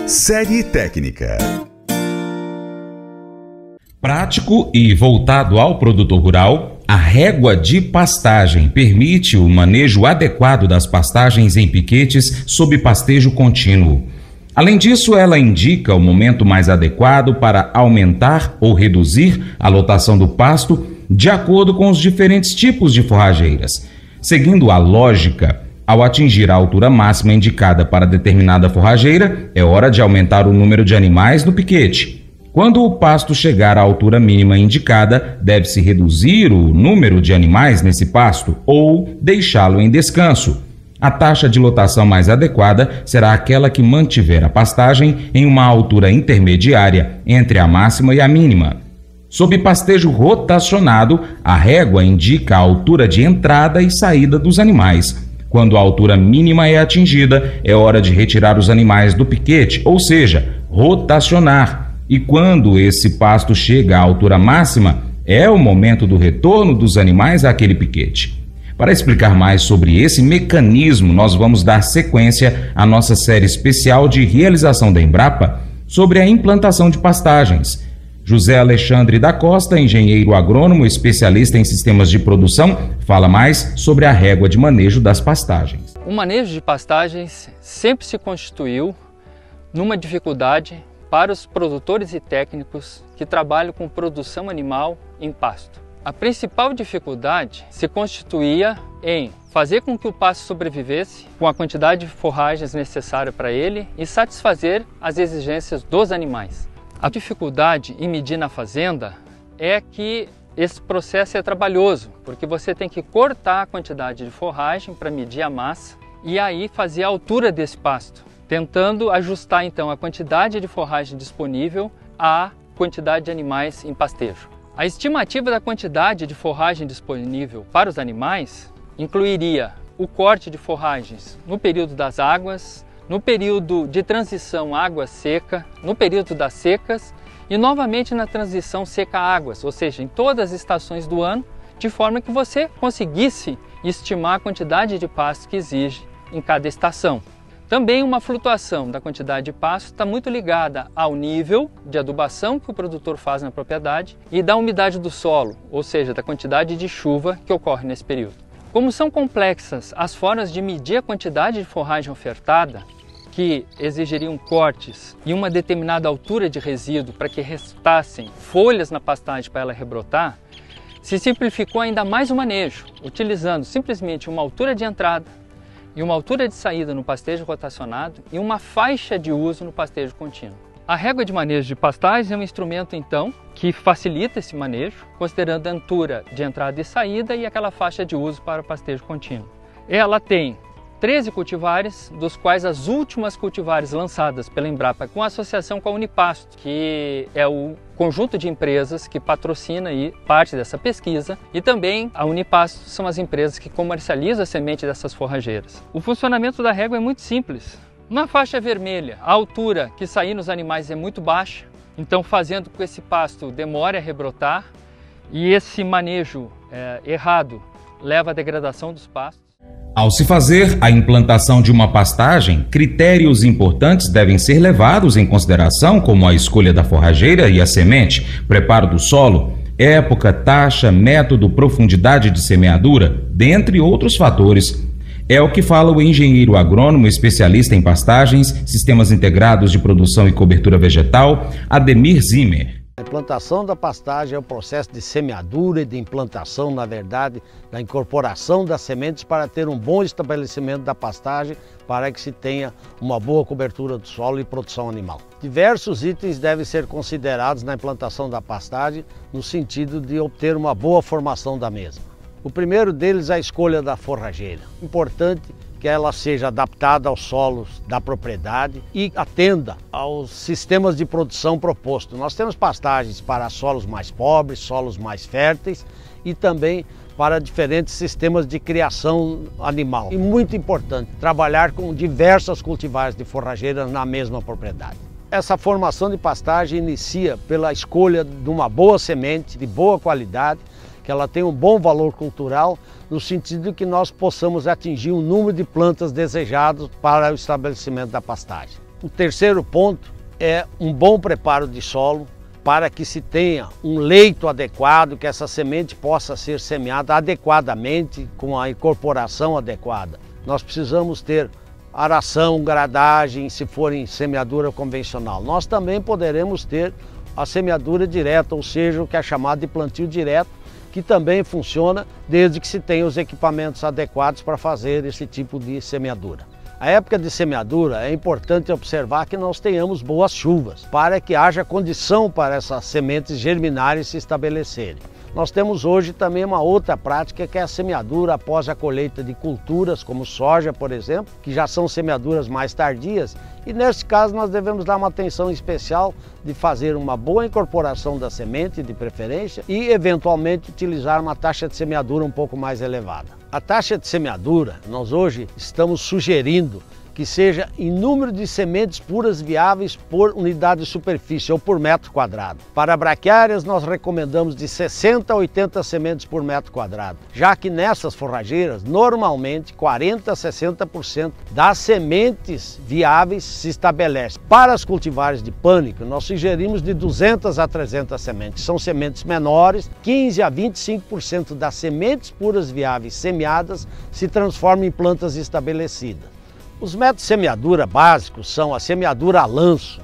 Série técnica. Prático e voltado ao produtor rural, a régua de pastagem permite o manejo adequado das pastagens em piquetes sob pastejo contínuo. Além disso, ela indica o momento mais adequado para aumentar ou reduzir a lotação do pasto de acordo com os diferentes tipos de forrageiras. Seguindo a lógica, ao atingir a altura máxima indicada para determinada forrageira, é hora de aumentar o número de animais no piquete. Quando o pasto chegar à altura mínima indicada, deve-se reduzir o número de animais nesse pasto ou deixá-lo em descanso. A taxa de lotação mais adequada será aquela que mantiver a pastagem em uma altura intermediária entre a máxima e a mínima. Sob pastejo rotacionado, a régua indica a altura de entrada e saída dos animais. Quando a altura mínima é atingida, é hora de retirar os animais do piquete, ou seja, rotacionar. E quando esse pasto chega à altura máxima, é o momento do retorno dos animais àquele piquete. Para explicar mais sobre esse mecanismo, nós vamos dar sequência à nossa série especial de realização da Embrapa sobre a implantação de pastagens. José Alexandre da Costa, engenheiro agrônomo, especialista em sistemas de produção, fala mais sobre a régua de manejo das pastagens. O manejo de pastagens sempre se constituiu numa dificuldade para os produtores e técnicos que trabalham com produção animal em pasto. A principal dificuldade se constituía em fazer com que o pasto sobrevivesse com a quantidade de forragens necessária para ele e satisfazer as exigências dos animais. A dificuldade em medir na fazenda é que esse processo é trabalhoso, porque você tem que cortar a quantidade de forragem para medir a massa e aí fazer a altura desse pasto, tentando ajustar então a quantidade de forragem disponível à quantidade de animais em pastejo. A estimativa da quantidade de forragem disponível para os animais incluiria o corte de forragens no período das águas, no período de transição água-seca, no período das secas e novamente na transição seca-águas, ou seja, em todas as estações do ano, de forma que você conseguisse estimar a quantidade de pasto que exige em cada estação. Também uma flutuação da quantidade de pasto está muito ligada ao nível de adubação que o produtor faz na propriedade e da umidade do solo, ou seja, da quantidade de chuva que ocorre nesse período. Como são complexas as formas de medir a quantidade de forragem ofertada, que exigiriam cortes e uma determinada altura de resíduo para que restassem folhas na pastagem para ela rebrotar, se simplificou ainda mais o manejo, utilizando simplesmente uma altura de entrada e uma altura de saída no pastejo rotacionado e uma faixa de uso no pastejo contínuo. A régua de manejo de pastagem é um instrumento, então, que facilita esse manejo, considerando a altura de entrada e saída e aquela faixa de uso para o pastejo contínuo. Ela tem 13 cultivares, dos quais as últimas cultivares lançadas pela Embrapa com associação com a Unipasto, que é o conjunto de empresas que patrocina aí parte dessa pesquisa, e também a Unipasto são as empresas que comercializam a semente dessas forrageiras. O funcionamento da régua é muito simples. Na faixa vermelha, a altura que sair nos animais é muito baixa, então fazendo com que esse pasto demore a rebrotar, e esse manejo errado leva à degradação dos pastos. Ao se fazer a implantação de uma pastagem, critérios importantes devem ser levados em consideração, como a escolha da forrageira e a semente, preparo do solo, época, taxa, método, profundidade de semeadura, dentre outros fatores. É o que fala o engenheiro agrônomo especialista em pastagens, sistemas integrados de produção e cobertura vegetal, Ademir Zimmer. A implantação da pastagem é o processo de semeadura e de implantação, na verdade, da incorporação das sementes para ter um bom estabelecimento da pastagem, para que se tenha uma boa cobertura do solo e produção animal. Diversos itens devem ser considerados na implantação da pastagem, no sentido de obter uma boa formação da mesma. O primeiro deles é a escolha da forrageira. Importante que ela seja adaptada aos solos da propriedade e atenda aos sistemas de produção propostos. Nós temos pastagens para solos mais pobres, solos mais férteis e também para diferentes sistemas de criação animal. E muito importante, trabalhar com diversas cultivares de forrageira na mesma propriedade. Essa formação de pastagem inicia pela escolha de uma boa semente, de boa qualidade, que ela tenha um bom valor cultural, no sentido de que nós possamos atingir o número de plantas desejadas para o estabelecimento da pastagem. O terceiro ponto é um bom preparo de solo para que se tenha um leito adequado, que essa semente possa ser semeada adequadamente, com a incorporação adequada. Nós precisamos ter aração, gradagem, se for em semeadura convencional. Nós também poderemos ter a semeadura direta, ou seja, o que é chamado de plantio direto, que também funciona desde que se tenha os equipamentos adequados para fazer esse tipo de semeadura. A época de semeadura é importante observar que nós tenhamos boas chuvas, para que haja condição para essas sementes germinarem e se estabelecerem. Nós temos hoje também uma outra prática, que é a semeadura após a colheita de culturas, como soja, por exemplo, que já são semeaduras mais tardias, e nesse caso nós devemos dar uma atenção especial de fazer uma boa incorporação da semente, de preferência, e eventualmente utilizar uma taxa de semeadura um pouco mais elevada. A taxa de semeadura, nós hoje estamos sugerindo que seja em número de sementes puras viáveis por unidade de superfície ou por metro quadrado. Para braquiárias, nós recomendamos de 60 a 80 sementes por metro quadrado, já que nessas forrageiras, normalmente 40 a 60% das sementes viáveis se estabelece. Para as cultivares de pânico, nós sugerimos de 200 a 300 sementes. São sementes menores, 15 a 25% das sementes puras viáveis semeadas se transformam em plantas estabelecidas. Os métodos de semeadura básicos são a semeadura a lanço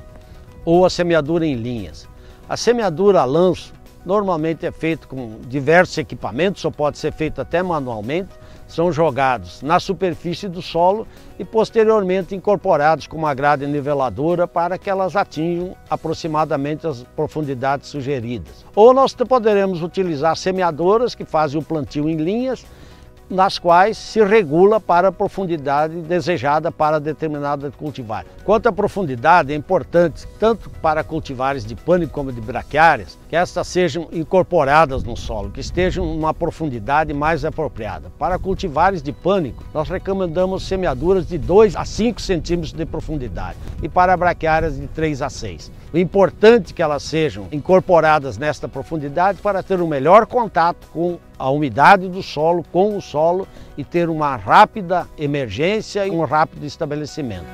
ou a semeadura em linhas. A semeadura a lanço normalmente é feita com diversos equipamentos, ou pode ser feita até manualmente. São jogados na superfície do solo e posteriormente incorporados com uma grade niveladora para que elas atinjam aproximadamente as profundidades sugeridas. Ou nós poderemos utilizar semeadoras que fazem o plantio em linhas, nas quais se regula para a profundidade desejada para determinada cultivar. Quanto à profundidade, é importante, tanto para cultivares de pânico como de braquiárias, que estas sejam incorporadas no solo, que estejam numa profundidade mais apropriada. Para cultivares de pânico, nós recomendamos semeaduras de 2 a 5 centímetros de profundidade e para braquiárias de 3 a 6. O importante é que elas sejam incorporadas nesta profundidade para ter um melhor contato com a umidade do solo, com o solo, e ter uma rápida emergência e um rápido estabelecimento.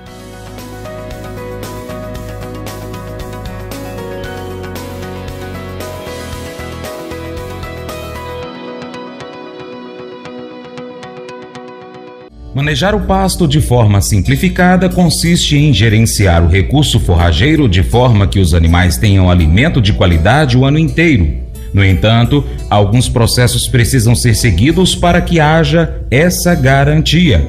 Manejar o pasto de forma simplificada consiste em gerenciar o recurso forrageiro de forma que os animais tenham alimento de qualidade o ano inteiro. No entanto, alguns processos precisam ser seguidos para que haja essa garantia.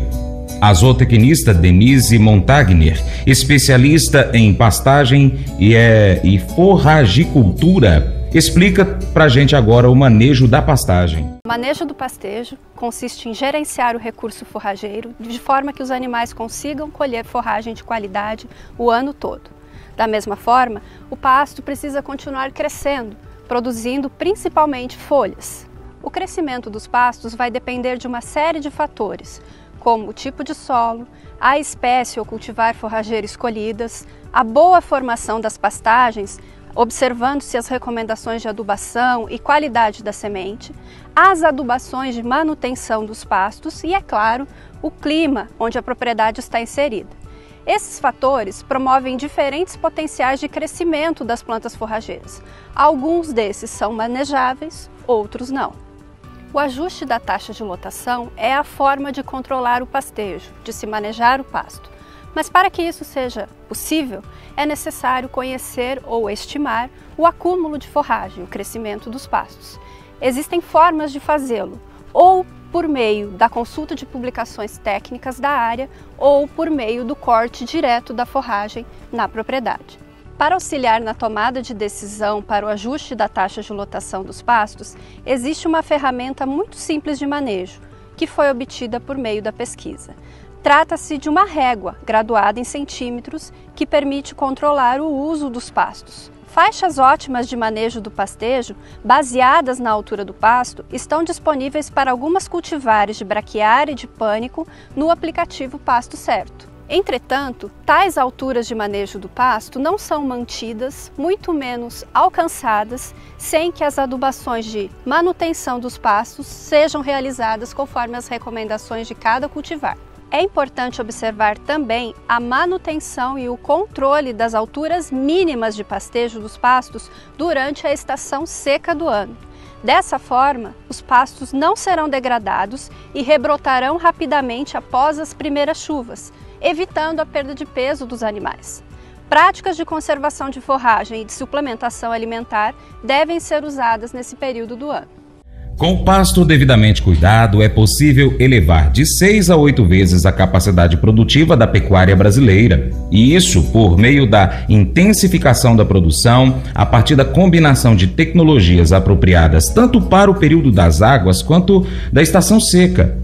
A zootecnista Denise Montagner, especialista em pastagem e forragicultura, explica pra gente agora o manejo da pastagem. O manejo do pastejo consiste em gerenciar o recurso forrageiro de forma que os animais consigam colher forragem de qualidade o ano todo. Da mesma forma, o pasto precisa continuar crescendo, produzindo principalmente folhas. O crescimento dos pastos vai depender de uma série de fatores, como o tipo de solo, a espécie ou cultivar forrageiro escolhidas, a boa formação das pastagens, observando-se as recomendações de adubação e qualidade da semente, as adubações de manutenção dos pastos e, é claro, o clima onde a propriedade está inserida. Esses fatores promovem diferentes potenciais de crescimento das plantas forrageiras. Alguns desses são manejáveis, outros não. O ajuste da taxa de lotação é a forma de controlar o pastejo, de se manejar o pasto. Mas para que isso seja possível, é necessário conhecer ou estimar o acúmulo de forragem, o crescimento dos pastos. Existem formas de fazê-lo, ou por meio da consulta de publicações técnicas da área ou por meio do corte direto da forragem na propriedade. Para auxiliar na tomada de decisão para o ajuste da taxa de lotação dos pastos, existe uma ferramenta muito simples de manejo, que foi obtida por meio da pesquisa. Trata-se de uma régua graduada em centímetros que permite controlar o uso dos pastos. Faixas ótimas de manejo do pastejo, baseadas na altura do pasto, estão disponíveis para algumas cultivares de braquiária e de pânico no aplicativo Pasto Certo. Entretanto, tais alturas de manejo do pasto não são mantidas, muito menos alcançadas, sem que as adubações de manutenção dos pastos sejam realizadas conforme as recomendações de cada cultivar. É importante observar também a manutenção e o controle das alturas mínimas de pastejo dos pastos durante a estação seca do ano. Dessa forma, os pastos não serão degradados e rebrotarão rapidamente após as primeiras chuvas, evitando a perda de peso dos animais. Práticas de conservação de forragem e de suplementação alimentar devem ser usadas nesse período do ano. Com o pasto devidamente cuidado, é possível elevar de 6 a 8 vezes a capacidade produtiva da pecuária brasileira. E isso por meio da intensificação da produção, a partir da combinação de tecnologias apropriadas tanto para o período das águas quanto da estação seca.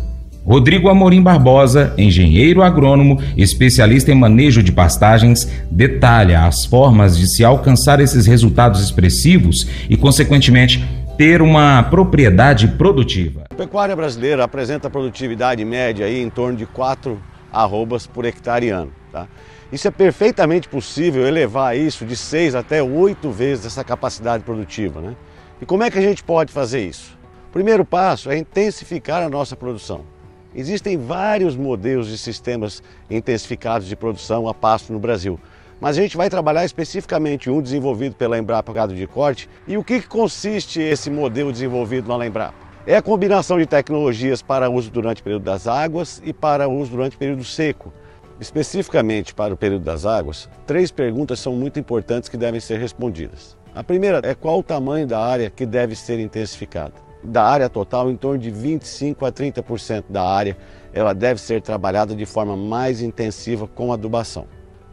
Rodrigo Amorim Barbosa, engenheiro agrônomo, especialista em manejo de pastagens, detalha as formas de se alcançar esses resultados expressivos e, consequentemente, ter uma propriedade produtiva. A pecuária brasileira apresenta produtividade média aí em torno de 4 arrobas por hectare ano. Tá? Isso é perfeitamente possível elevar isso de 6 até 8 vezes essa capacidade produtiva. Né? E como é que a gente pode fazer isso? O primeiro passo é intensificar a nossa produção. Existem vários modelos de sistemas intensificados de produção a pasto no Brasil. Mas a gente vai trabalhar especificamente um desenvolvido pela Embrapa Gado de Corte. E o que consiste esse modelo desenvolvido na Embrapa? É a combinação de tecnologias para uso durante o período das águas e para uso durante o período seco. Especificamente para o período das águas, 3 perguntas são muito importantes que devem ser respondidas. A primeira é qual o tamanho da área que deve ser intensificada. Da área total, em torno de 25 a 30% da área, ela deve ser trabalhada de forma mais intensiva com adubação.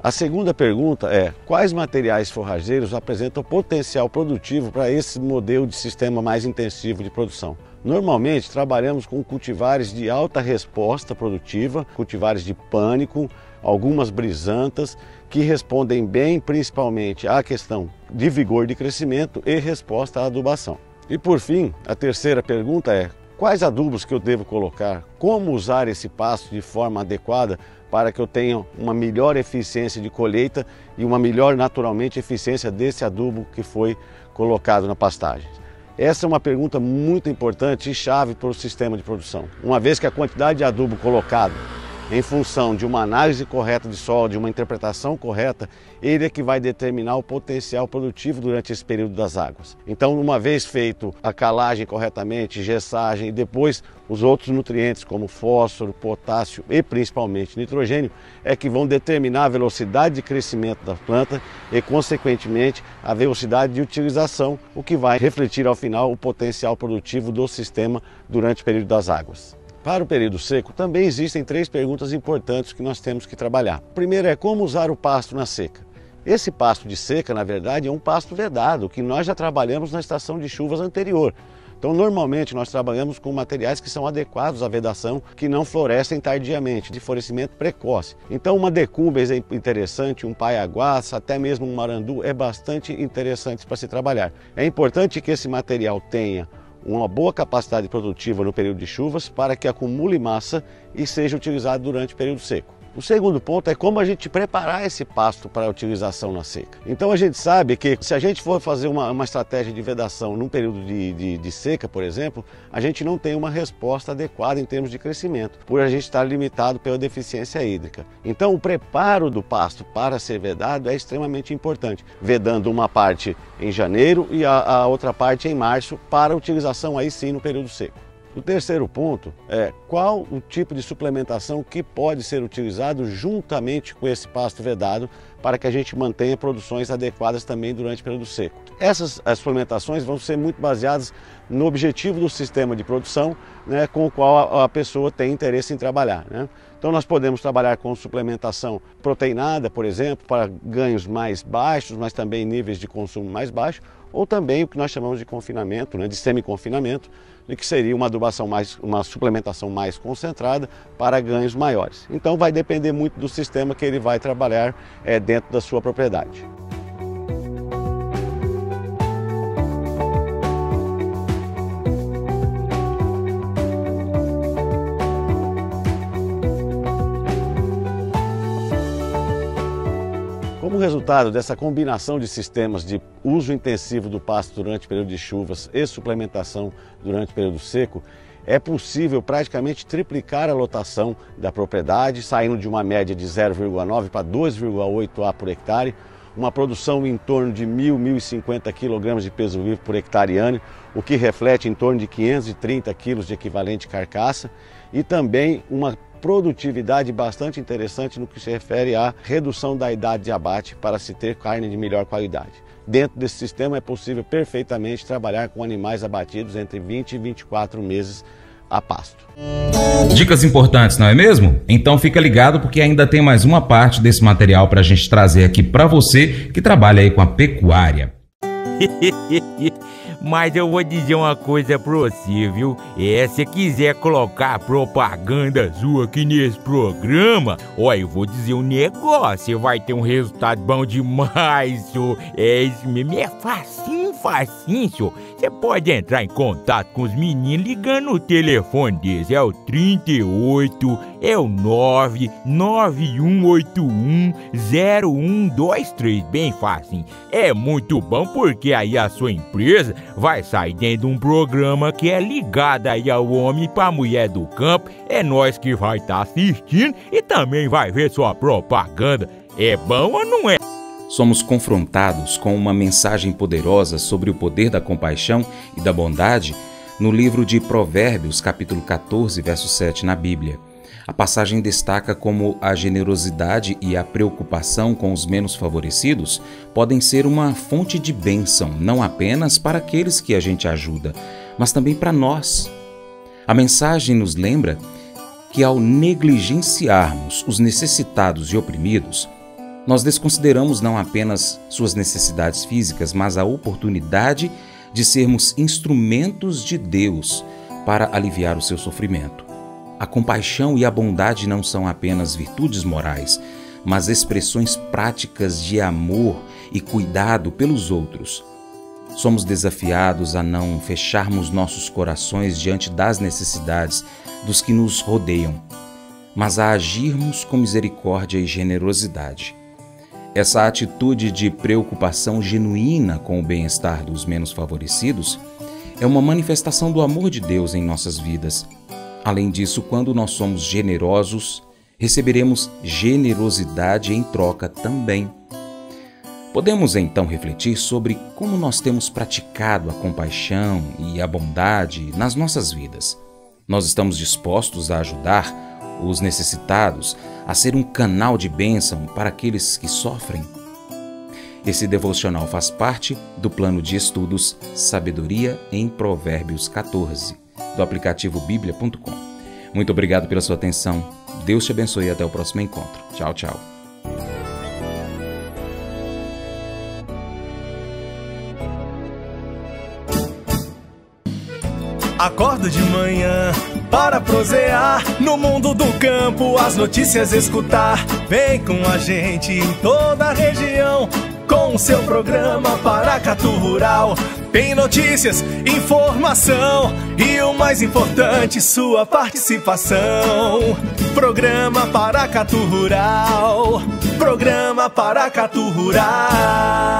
A segunda pergunta é quais materiais forrageiros apresentam potencial produtivo para esse modelo de sistema mais intensivo de produção. Normalmente trabalhamos com cultivares de alta resposta produtiva, cultivares de pânico, algumas brisantas, que respondem bem principalmente à questão de vigor de crescimento e resposta à adubação. E por fim, a terceira pergunta é quais adubos que eu devo colocar, como usar esse pasto de forma adequada para que eu tenha uma melhor eficiência de colheita e uma melhor, naturalmente, eficiência desse adubo que foi colocado na pastagem. Essa é uma pergunta muito importante e chave para o sistema de produção, uma vez que a quantidade de adubo colocado em função de uma análise correta de solo, de uma interpretação correta, ele é que vai determinar o potencial produtivo durante esse período das águas. Então, uma vez feito a calagem corretamente, gessagem e depois os outros nutrientes como fósforo, potássio e principalmente nitrogênio, é que vão determinar a velocidade de crescimento da planta e, consequentemente, a velocidade de utilização, o que vai refletir ao final o potencial produtivo do sistema durante o período das águas. Para o período seco, também existem 3 perguntas importantes que nós temos que trabalhar. A primeira é como usar o pasto na seca. Esse pasto de seca, na verdade, é um pasto vedado, que nós já trabalhamos na estação de chuvas anterior. Então, normalmente, nós trabalhamos com materiais que são adequados à vedação, que não florescem tardiamente, de florescimento precoce. Então, uma decumbens é interessante, um paiaguás, até mesmo um marandu, é bastante interessante para se trabalhar. É importante que esse material tenha uma boa capacidade produtiva no período de chuvas para que acumule massa e seja utilizado durante o período seco. O segundo ponto é como a gente preparar esse pasto para a utilização na seca. Então a gente sabe que se a gente for fazer uma estratégia de vedação num período de seca, por exemplo, a gente não tem uma resposta adequada em termos de crescimento, por a gente estar limitado pela deficiência hídrica. Então o preparo do pasto para ser vedado é extremamente importante, vedando uma parte em janeiro e a outra parte em março para utilização aí sim no período seco. O terceiro ponto é qual o tipo de suplementação que pode ser utilizado juntamente com esse pasto vedado para que a gente mantenha produções adequadas também durante o período seco. Essas suplementações vão ser muito baseadas no objetivo do sistema de produção, né, com o qual a pessoa tem interesse em trabalhar. Né? Então nós podemos trabalhar com suplementação proteinada, por exemplo, para ganhos mais baixos, mas também níveis de consumo mais baixos, ou também o que nós chamamos de confinamento, né, de semi-confinamento, que seria uma suplementação mais concentrada para ganhos maiores. Então vai depender muito do sistema que ele vai trabalhar dentro da sua propriedade. Como resultado dessa combinação de sistemas de uso intensivo do pasto durante o período de chuvas e suplementação durante o período seco, é possível praticamente triplicar a lotação da propriedade, saindo de uma média de 0,9 para 2,8 A por hectare, uma produção em torno de 1.050 kg de peso vivo por hectare ano, o que reflete em torno de 530 kg de equivalente carcaça, e também uma produtividade bastante interessante no que se refere à redução da idade de abate para se ter carne de melhor qualidade. Dentro desse sistema é possível perfeitamente trabalhar com animais abatidos entre 20 e 24 meses a pasto. Dicas importantes, não é mesmo? Então fica ligado porque ainda tem mais uma parte desse material para a gente trazer aqui para você que trabalha aí com a pecuária. Mas eu vou dizer uma coisa pra você, viu? Se quiser colocar propaganda sua aqui nesse programa, eu vou dizer um negócio, você vai ter um resultado bom demais, senhor. Isso mesmo, é facinho, senhor. Você pode entrar em contato com os meninos ligando o telefone deles, é o 38, é o 991810123, bem facinho. É muito bom porque aí a sua empresa vai sair dentro de um programa que é ligado aí ao homem pra mulher do campo. É nós que vai estar assistindo e também vai ver sua propaganda. É bom ou não é? Somos confrontados com uma mensagem poderosa sobre o poder da compaixão e da bondade no livro de Provérbios, capítulo 14, verso 7 na Bíblia. A passagem destaca como a generosidade e a preocupação com os menos favorecidos podem ser uma fonte de bênção, não apenas para aqueles que a gente ajuda, mas também para nós. A mensagem nos lembra que ao negligenciarmos os necessitados e oprimidos, nós desconsideramos não apenas suas necessidades físicas, mas a oportunidade de sermos instrumentos de Deus para aliviar o seu sofrimento. A compaixão e a bondade não são apenas virtudes morais, mas expressões práticas de amor e cuidado pelos outros. Somos desafiados a não fecharmos nossos corações diante das necessidades dos que nos rodeiam, mas a agirmos com misericórdia e generosidade. Essa atitude de preocupação genuína com o bem-estar dos menos favorecidos é uma manifestação do amor de Deus em nossas vidas. Além disso, quando nós somos generosos, receberemos generosidade em troca também. Podemos então refletir sobre como nós temos praticado a compaixão e a bondade nas nossas vidas. Nós estamos dispostos a ajudar os necessitados, a ser um canal de bênção para aqueles que sofrem? Esse devocional faz parte do plano de estudos Sabedoria em Provérbios 14, do aplicativo bíblia.com. Muito obrigado pela sua atenção. Deus te abençoe e até o próximo encontro. Tchau, tchau. Acordo de manhã para prosear no mundo do campo, as notícias escutar. Vem com a gente em toda a região com o seu programa Paracatu Rural. Tem notícias, informação e o mais importante, sua participação. Programa Paracatu Rural. Programa Paracatu Rural.